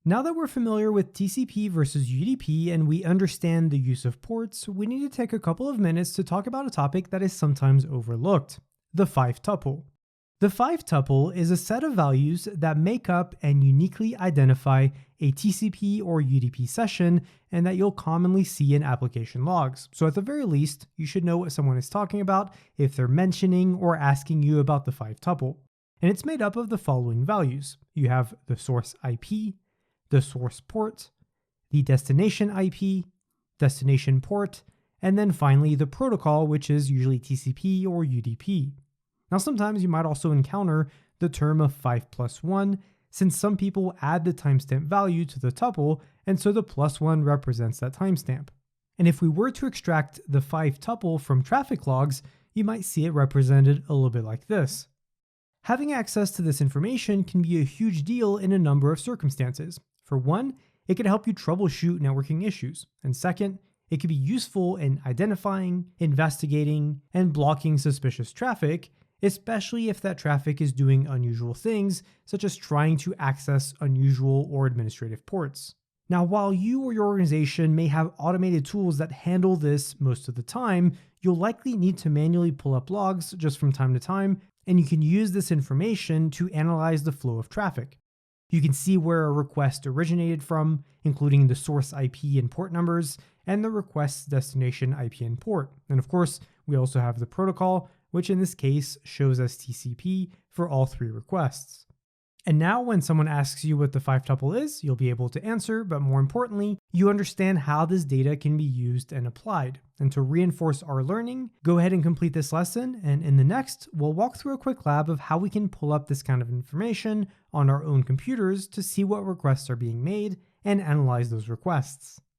Now that we're familiar with TCP versus UDP and we understand the use of ports, we need to take a couple of minutes to talk about a topic that is sometimes overlooked: the 5-tuple. The 5-tuple is a set of values that make up and uniquely identify a TCP or UDP session, and that you'll commonly see in application logs. So at the very least, you should know what someone is talking about if they're mentioning or asking you about the 5-tuple. And it's made up of the following values. You have the source IP, the source port, the destination IP, destination port, and then finally the protocol, which is usually TCP or UDP. Now, sometimes you might also encounter the term of 5+1, since some people add the timestamp value to the tuple, and so the +1 represents that timestamp. And if we were to extract the 5-tuple from traffic logs, you might see it represented a little bit like this. Having access to this information can be a huge deal in a number of circumstances. For one, it can help you troubleshoot networking issues. And second, it can be useful in identifying, investigating, and blocking suspicious traffic, especially if that traffic is doing unusual things, such as trying to access unusual or administrative ports. Now, while you or your organization may have automated tools that handle this most of the time, you'll likely need to manually pull up logs just from time to time, and you can use this information to analyze the flow of traffic. You can see where a request originated from, including the source IP and port numbers, and the request's destination IP and port. And of course, we also have the protocol, which in this case shows as TCP for all three requests. And now when someone asks you what the 5-tuple is, you'll be able to answer, but more importantly, you understand how this data can be used and applied. And to reinforce our learning, go ahead and complete this lesson, and in the next, we'll walk through a quick lab of how we can pull up this kind of information on our own computers to see what requests are being made and analyze those requests.